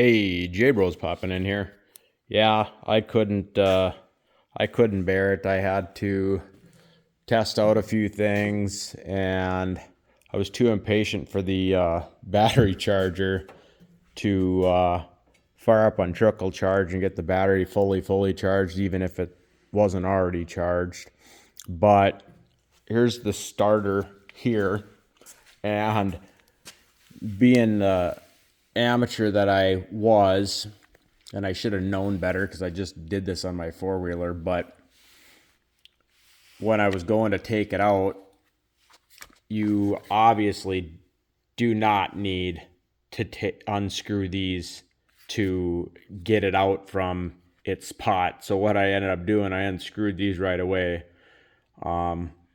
Hey, J-Bro's popping in here. Yeah, I couldn't bear it. I had to test out a few things, and I was too impatient for the battery charger to fire up on trickle charge and get the battery fully charged, even if it wasn't already charged. But here's the starter here, and being the amateur that I was, and I should have known better because I just did this on my four-wheeler, but when I was going to take it out, you obviously do not need to unscrew these to get it out from its pot. So what I ended up doing, I unscrewed these right away.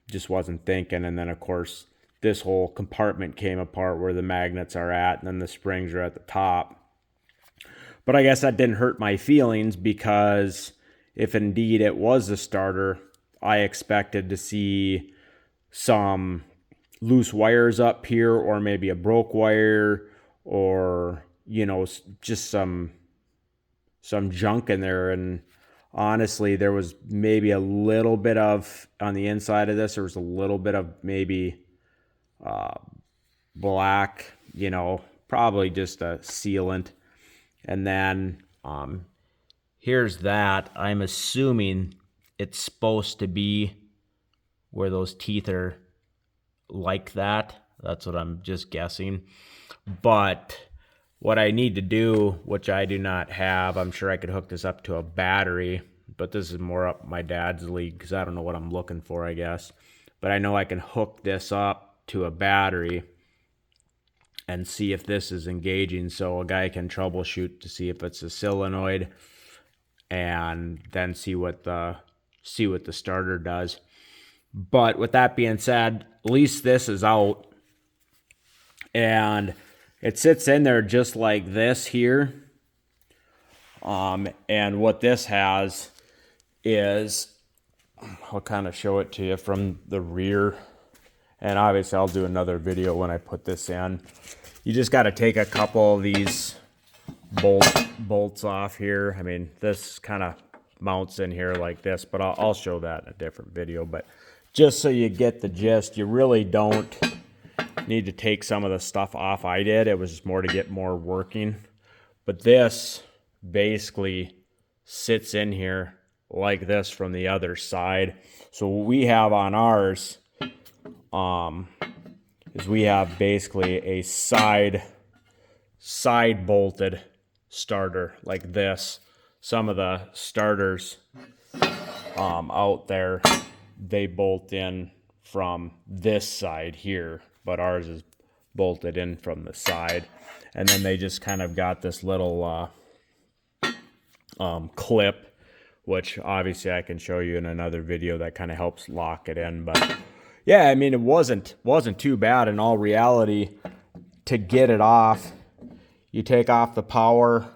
Just wasn't thinking, and then of course this whole compartment came apart where the magnets are at, and then the springs are at the top. But I guess that didn't hurt my feelings, because if indeed it was the starter, I expected to see some loose wires up here, or maybe a broke wire, or just some junk in there. And honestly, there was maybe a little bit of, on the inside of this, there was a little bit of maybe black, probably just a sealant. And then here's that. I'm assuming it's supposed to be where those teeth are like that. That's what I'm just guessing. But what I need to do, which I do not have, I'm sure I could hook this up to a battery, but this is more up my dad's league because I don't know what I'm looking for, I guess. But I know I can hook this up to a battery and see if this is engaging, so a guy can troubleshoot to see if it's a solenoid, and then see what the starter does. But with that being said, at least this is out, and it sits in there just like this here. And what this has is, I'll kind of show it to you from the rear. And obviously I'll do another video when I put this in. You just got to take a couple of these bolts off here. I mean, this kind of mounts in here like this, but I'll show that in a different video. But just so you get the gist, you really don't need to take some of the stuff off. I did. It was just more to get more working. But this basically sits in here like this from the other side. So what we have on ours is we have basically a side bolted starter like this. Some of the starters out there, they bolt in from this side here, but ours is bolted in from the side. And then they just kind of got this little clip, which obviously I can show you in another video, that kind of helps lock it in. But yeah, I mean, it wasn't too bad in all reality. To get it off, you take off the power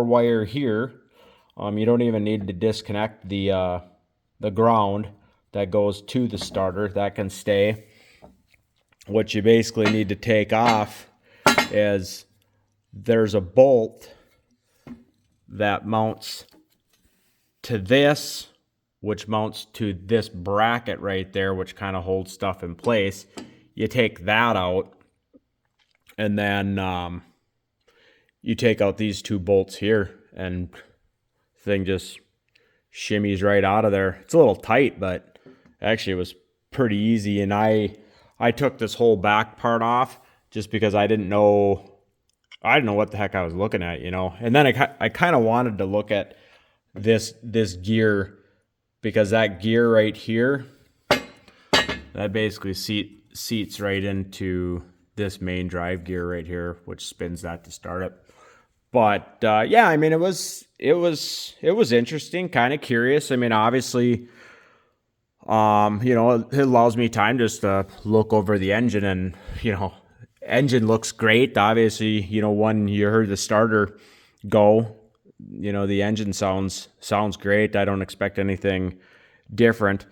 wire here. You don't even need to disconnect the ground that goes to the starter. That can stay. What you basically need to take off is there's a bolt that mounts to this, which mounts to this bracket right there, which kind of holds stuff in place. You take that out, and then you take out these two bolts here, and the thing just shimmies right out of there. It's a little tight, but actually it was pretty easy. And I took this whole back part off just because I didn't know what the heck I was looking at, And then I kind of wanted to look at this gear, because that gear right here, that basically seats right into this main drive gear right here, which spins that to start it. But yeah, I mean, it was interesting, kind of curious. I mean, obviously, it allows me time just to look over the engine, and engine looks great. Obviously, when you heard the starter go, the engine sounds great. I don't expect anything different,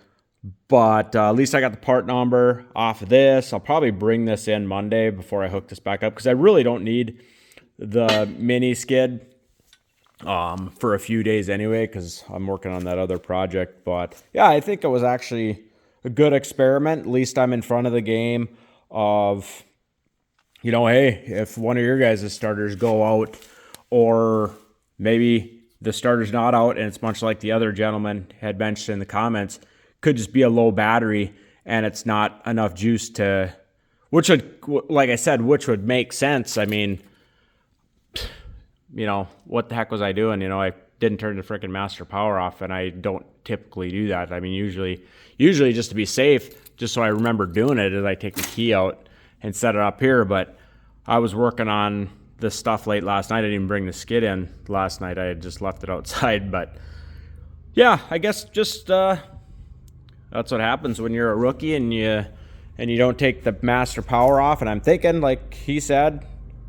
but at least I got the part number off of this. I'll probably bring this in Monday before I hook this back up, because I really don't need the mini skid for a few days anyway, because I'm working on that other project. But yeah, I think it was actually a good experiment. At least I'm in front of the game of, you know, hey, if one of your guys' starters go out, or maybe the starter's not out and it's much like the other gentleman had mentioned in the comments, could just be a low battery and it's not enough juice to, which would, like I said, which would make sense. I mean, you know, what the heck was I doing? You know, I didn't turn the freaking master power off, and I don't typically do that. I mean, usually just to be safe, just so I remember doing it, is I take the key out and set it up here. But I was working on this stuff late last night. I didn't even bring the skid in last night. I had just left it outside. But yeah, I guess just that's what happens when you're a rookie and you don't take the master power off. And I'm thinking, like he said,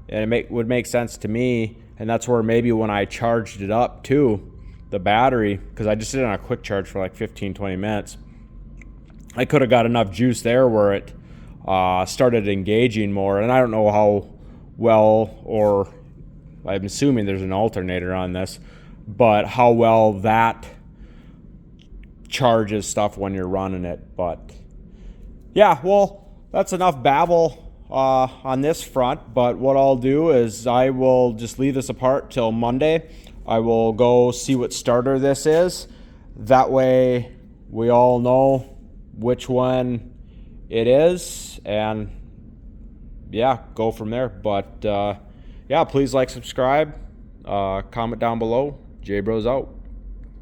and it would make sense to me. And that's where maybe when I charged it up too, the battery, because I just did it on a quick charge for like 15, 20 minutes, I could have got enough juice there where it started engaging more. And I don't know how well, or I'm assuming there's an alternator on this, but how well that charges stuff when you're running it. But yeah, well, that's enough babble on this front. But what I'll do is I will just leave this apart till Monday. I will go see what starter this is. That way we all know which one it is, and yeah, go from there. But yeah, please like, subscribe, comment down below. J Bros out.